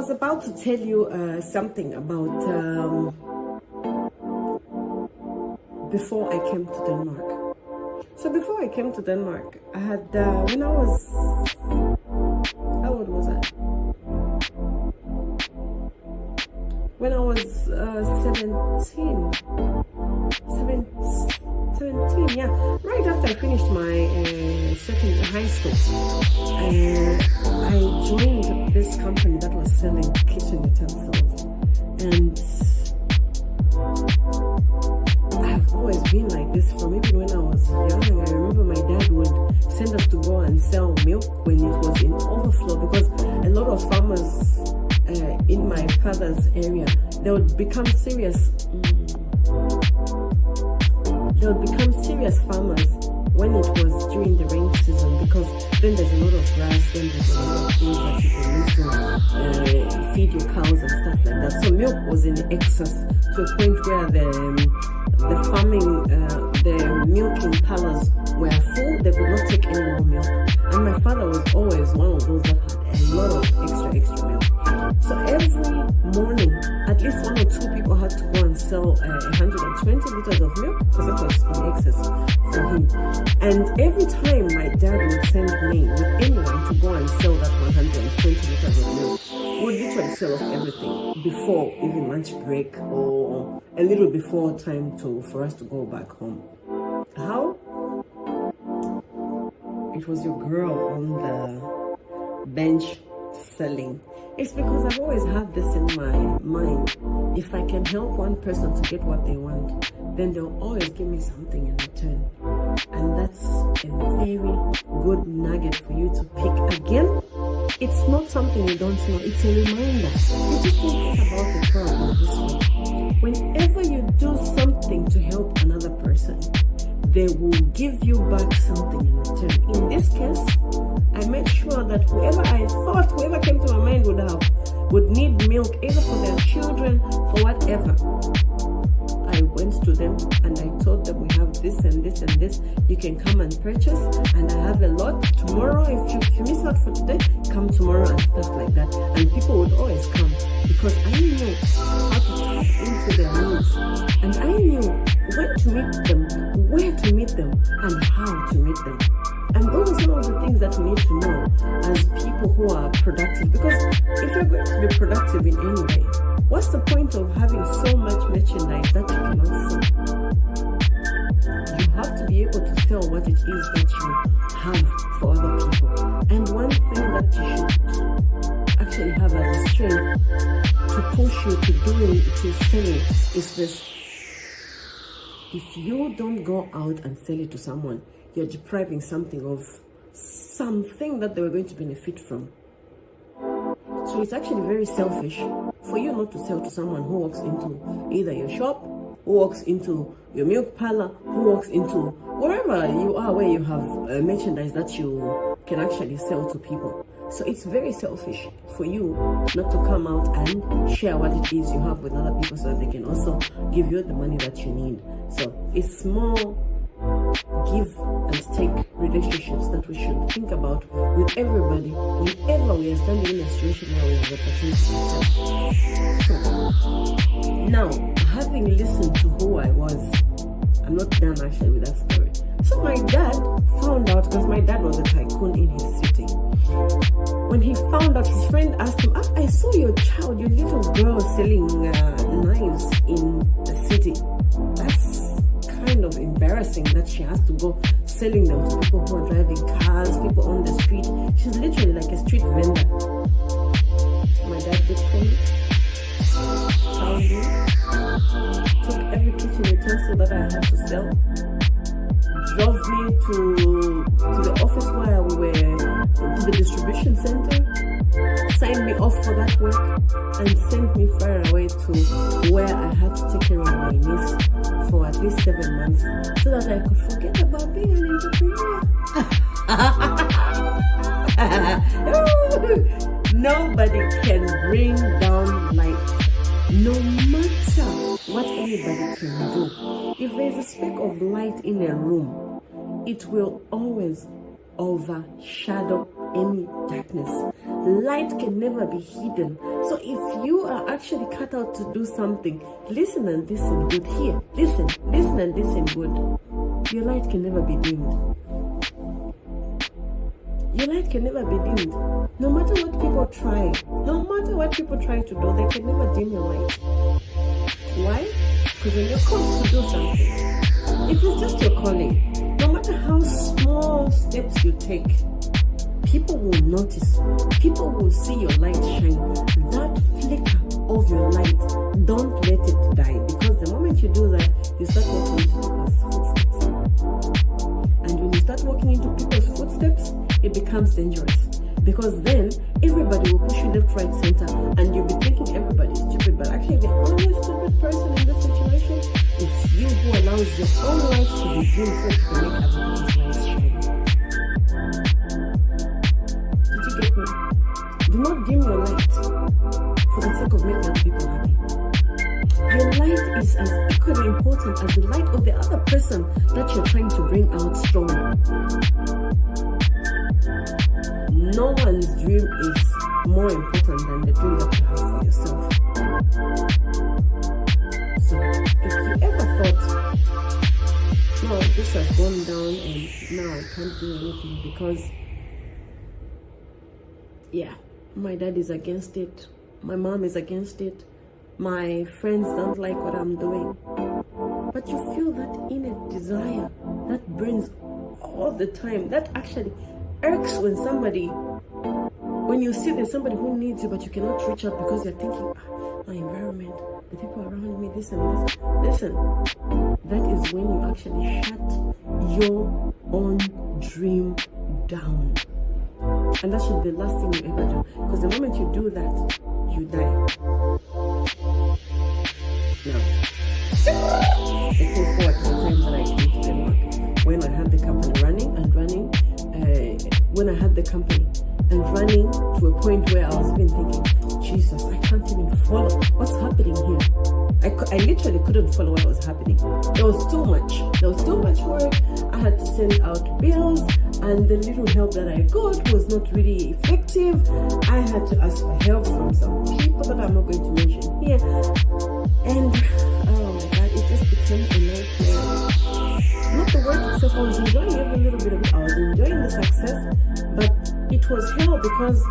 was about to tell you something about before I came to Denmark. So before I came to Denmark, I had, when I was, how old was I? When I was 17, yeah, right after I finished my second high school, I joined this company that was selling kitchen utensils, and I've always been like this from even when I was young. I remember my dad would send us to go and sell milk when it was in overflow, because a lot of farmers in my father's area, they would become serious. They would become serious farmers when it was during the rain season, because then there's a lot of grass, then there's a lot of food that you can use to feed your cows and stuff like that. So milk was in excess to a point where the milking parlors were full. They could not take any more milk, and my father was always one of those that had a lot of extra milk. So every morning, at least 1 or 2 people had to go and sell 120 liters of milk, because that was in excess for him. And every time my dad would send me with anyone to go and sell that 120 liters of milk, we would literally sell off everything before even lunch break, or a little before time for us to go back home. How? It was your girl on the bench selling. It's because I've always had this in my mind. If I can help one person to get what they want, then they'll always give me something in return. And that's a very good nugget for you to pick. Again, it's not something you don't know. It's a reminder. You just think about the problem this way. Whenever you do something to help another person, they will give you back something in return. In this case, I made sure that whoever came to my mind would need milk, either for their children, for whatever. I went to them and I told them, we have this and this and this. You can come and purchase, and I have a lot. Tomorrow, if you miss out for today, come tomorrow and stuff like that. And people would always come, because I knew how to tap into their needs, and I knew when to meet them, where to meet them, and how to meet them. And those are some of the things that we need to know as people who are productive. Because if you're going to be productive in any way, what's the point of having so much merchandise that you cannot sell? You have to be able to sell what it is that you have for other people. And one thing that you should actually have as a strength to push you to selling is this. If you don't go out and sell it to someone, you're depriving something of something that they were going to benefit from. So it's actually very selfish for you not to sell to someone who walks into either your shop, who walks into your milk parlor, who walks into wherever you are where you have merchandise that you can actually sell to people. So it's very selfish for you not to come out and share what it is you have with other people, so that they can also give you the money that you need. So it's more give and take relationships that we should think about with everybody whenever we are standing in a situation where we have the opportunity to sell. So now, having listened to who I was, I'm not done actually with that story. So my dad found out, because my dad was a tycoon in his city. When he found out, his friend asked him, I saw your little girl selling knives in the city. That's kind of embarrassing that she has to go selling them to people who are driving cars, people on the street. She's literally like a street vendor. My dad did for me. Found me. Took every kitchen utensil that I had to sell. Drove me to the office where we were, to the distribution center, signed me off for that work, and sent me far away to where I had to take care of my niece for at least 7 months, so that I could forget about being an entrepreneur. Nobody can bring down light, no matter what anybody can do. If there's a speck of light in a room, it will always overshadow any darkness. Light can never be hidden. So if you are actually cut out to do something, listen and listen good here. Listen and listen good. Your light can never be dimmed. Your light can never be dimmed. No matter what people try, to do, they can never dim your light. Why? Because when you're called to do something, if it's just your calling, no matter how small steps you take, people will notice. People will see your light shine. That flicker of your light, don't let it die. Because the moment you do that, you start walking into people's footsteps. And when you start walking into people's footsteps, it becomes dangerous. Because then, everybody will push you left, right, center, and you'll be thinking everybody's stupid. But actually, the only stupid person in this situation is you who allows your own light to be dimmed so you can make everybody's light shine. Get me? Do not dim your light for the sake of making other people happy. Your light is as equally important as the light of the other person that you're trying to bring out strong. No one's dream is more important than the dream that you have for yourself. So, if you ever thought, no, this has gone down and now I can't do anything because my dad is against it, my mom is against it, my friends don't like what I'm doing, but you feel that inner desire that burns all the time, that actually irks when you see there's somebody who needs you but you cannot reach out because you're thinking, my environment, the people around me, this and this. Listen, that is when you actually shut your own dream down. And that should be the last thing you ever do. Because the moment you do that, you die. Now, looking forward to the time that I came to Denmark. When I had the company running, when I had the company and running to a point where I was even thinking, Jesus, I can't even follow what's happening here. I literally couldn't follow what was happening. There was too much work. I had to send out bills, and the little help that I got was not really effective. I had to ask for help from some people that I'm not going to mention here. And oh my God, it just became a nightmare. Not the work itself, I was enjoying every little bit of it. I was enjoying the success, but it was hell because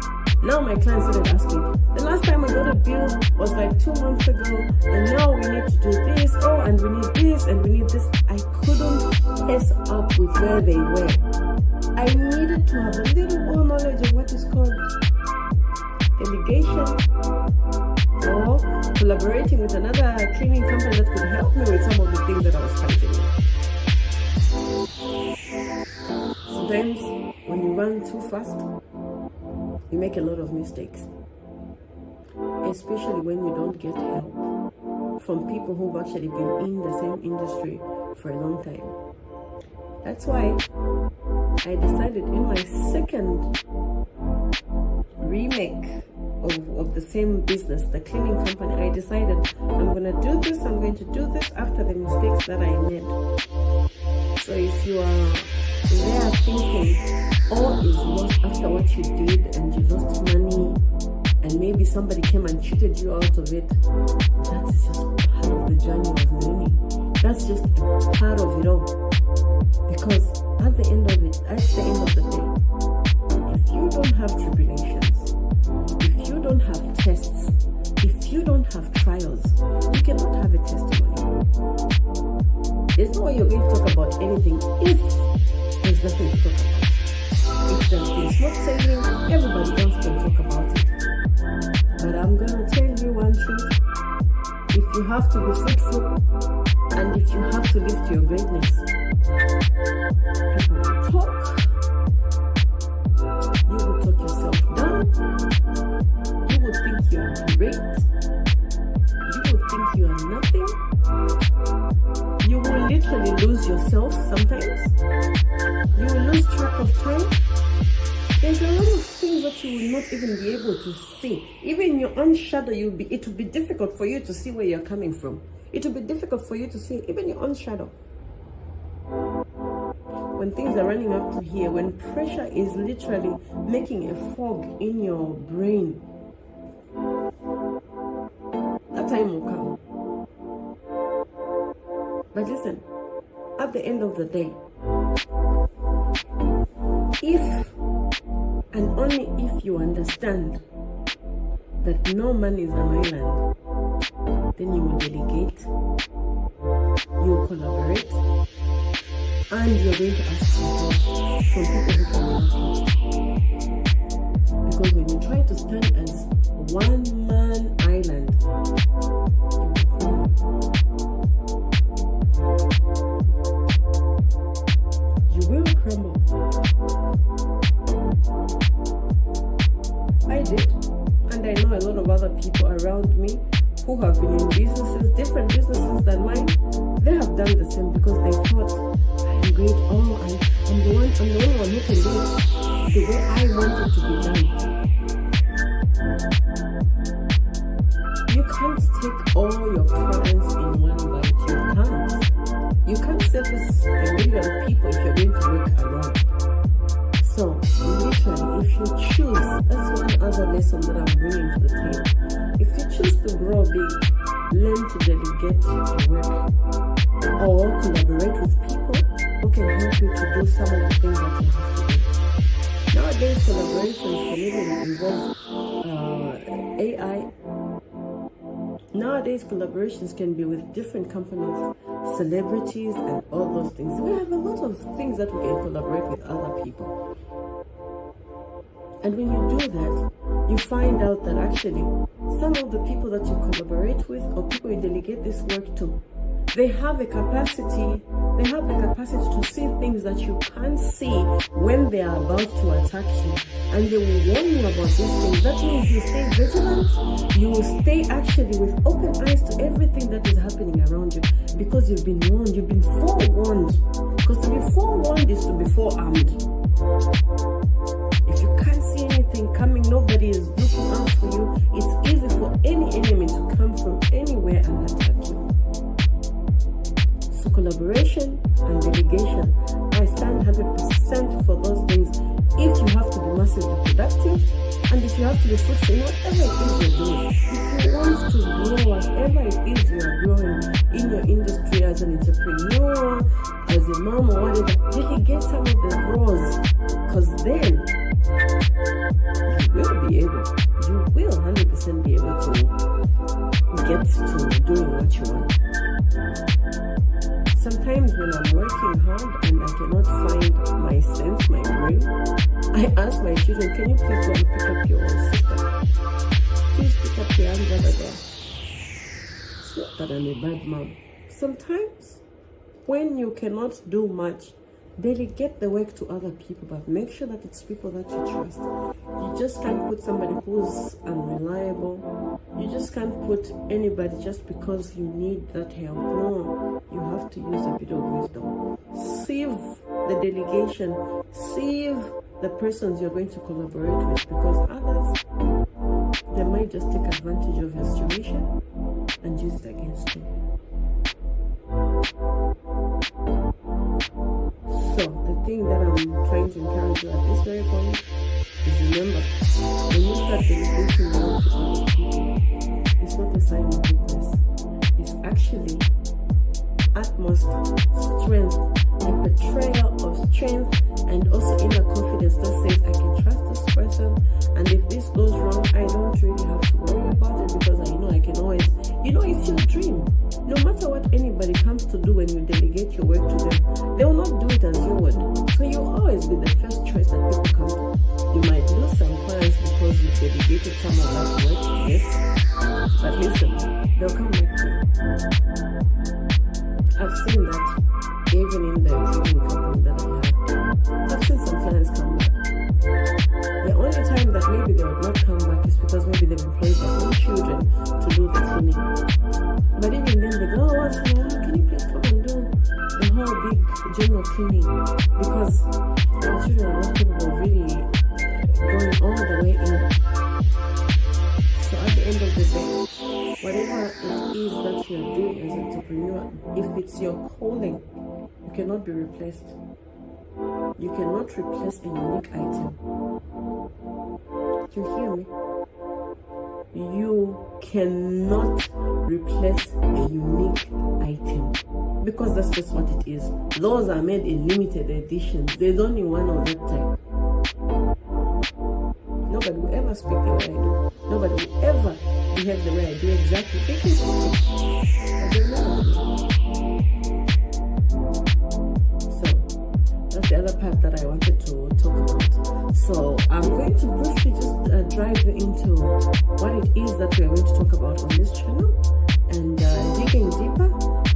now my clients started asking. The last time I got a bill was like 2 months ago, and now we need to do this, and we need this, and we need this. I couldn't pace up with where they were. I needed to have a little more knowledge of what is called delegation or collaborating with another cleaning company that could help me with some of the things that I was fighting with. Sometimes when you run too fast, you make a lot of mistakes, especially when you don't get help from people who've actually been in the same industry for a long time. That's why I decided in my second remake of the same business, the cleaning company, I decided I'm going to do this after the mistakes that I made. So if you are there thinking all is lost after what you did and you lost money and maybe somebody came and cheated you out of it, that is just part of the journey of learning. That's just part of it all. Because at the end of the day, if you don't have tribulations, if you don't have tests, if you don't have trials, you cannot have a testimony. There's no way you're going to talk about anything if there's nothing to talk about. If there's been smoke sailing, everybody else can talk about it. But I'm going to tell you one truth. If you have to be fruitful, and if you have to live to your greatness, people will talk. You will talk yourself down. You will think you are great. You will think you are nothing. You will literally lose yourself sometimes. You will lose track of time. There's a lot of things that you will not even be able to see. Even in your own shadow, it will be difficult for you to see where you're coming from. It will be difficult for you to see even your own shadow. When things are running up to here, when pressure is literally making a fog in your brain, time will come. But listen, at the end of the day, if and only if you understand that no man is an island, then you will delegate, you will collaborate, and you're going to ask support from people who can help you. Because when you try to stand as one-man island, you will crumble. I did, and I know a lot of other people around me who have been in businesses, different businesses than mine. They have done the same because they thought, I am great, I'm the only one who can do it the way I want it to be done. You can't take all your clients in one bite. You can't service a million people if you're going to work alone. So, literally, if you choose, that's one other lesson that I'm bringing to the table. If you choose to grow big, learn to delegate your work or collaborate with people who can help you to do some of the things that you have to do. Nowadays, collaborations can even involve AI. Nowadays, collaborations can be with different companies, celebrities, and all those things. We have a lot of things that we can collaborate with other people. And when you do that, you find out that actually some of the people that you collaborate with or people you delegate this work to, they have the capacity to see things that you can't see when they are about to attack you. And they will warn you about these things. That means you stay vigilant, you will stay actually with open eyes to everything that is happening around you because you've been warned, you've been forewarned. Because to be forewarned is to be forearmed. If you can't see anything coming, nobody is looking out for you, it's easy for any enemy to come from anywhere and attack you. So collaboration and delegation, I stand 100% for those things. If you have to be massively productive, and if you have to be fruitful in whatever it is you're doing, if you want to grow whatever it is you are growing in your industry as an entrepreneur, as a mom or whatever, delegate some of the roles, because then you will 100% be able to get to doing what you want. Sometimes when I'm working hard and I cannot find my sense, my brain, I ask my children, can you please go and pick up your sister? Please pick up your younger brother. It's not that I'm a bad mom. Sometimes when you cannot do much, delegate the work to other people, but make sure that it's people that you trust. You just can't put somebody who's unreliable. You just can't put anybody just because you need that help. No, you have to use a bit of wisdom. Save the delegation. Save the persons you're going to collaborate with, because others, they might just take advantage of your situation and use it against you. So, the thing that I'm trying to encourage you at this very point is, remember, when you start delegating work to other people, it's not a sign of weakness. It's actually utmost strength, a betrayal of strength, and also inner confidence that says, I can trust this person, and if this goes wrong, I don't really have to worry about it because I know I can always, it's your dream. No matter what anybody comes to do when you delegate your work to them, they will not do it as you would. So you'll always be the first choice that people come to. You might lose some clients because you delegated some of that work, yes, but listen, they'll come back to you. I've seen that even in the trading company that I have. I've seen some clients come back. The only time that maybe they would not come back is because maybe they've employed their own children to do the cleaning. But even then they go, once in a while, can you please come and do the whole big general cleaning? Because our children are not capable of really going all the way in. So at the end of the day, whatever it is that you're doing as an entrepreneur, if it's your calling, you cannot be replaced. You cannot replace a unique item. You hear me? you cannot replace a unique item, because that's just what it is. Laws are made in limited editions. There's only one of that type. Nobody will ever speak the way I do. Nobody will ever behave the way I do exactly. They can I don't know. So that's the other part that I wanted to talk about. So I'm going to briefly just drive you into what it is that we are going to talk about on this channel, and digging deeper,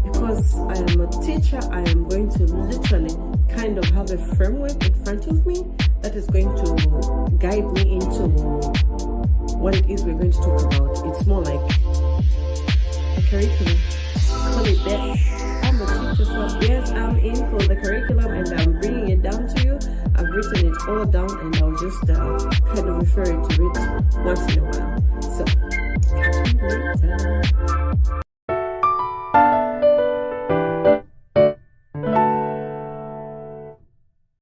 because I am a teacher. I am going to literally kind of have a framework in front of me that is going to guide me into what it is we're going to talk about. It's more like a curriculum. Call it that. I'm a teacher, so yes, I'm in for the curriculum and I'm bringing it down to you. I've written it all down and I'll just kind of refer to it once in a while. So, catch you later.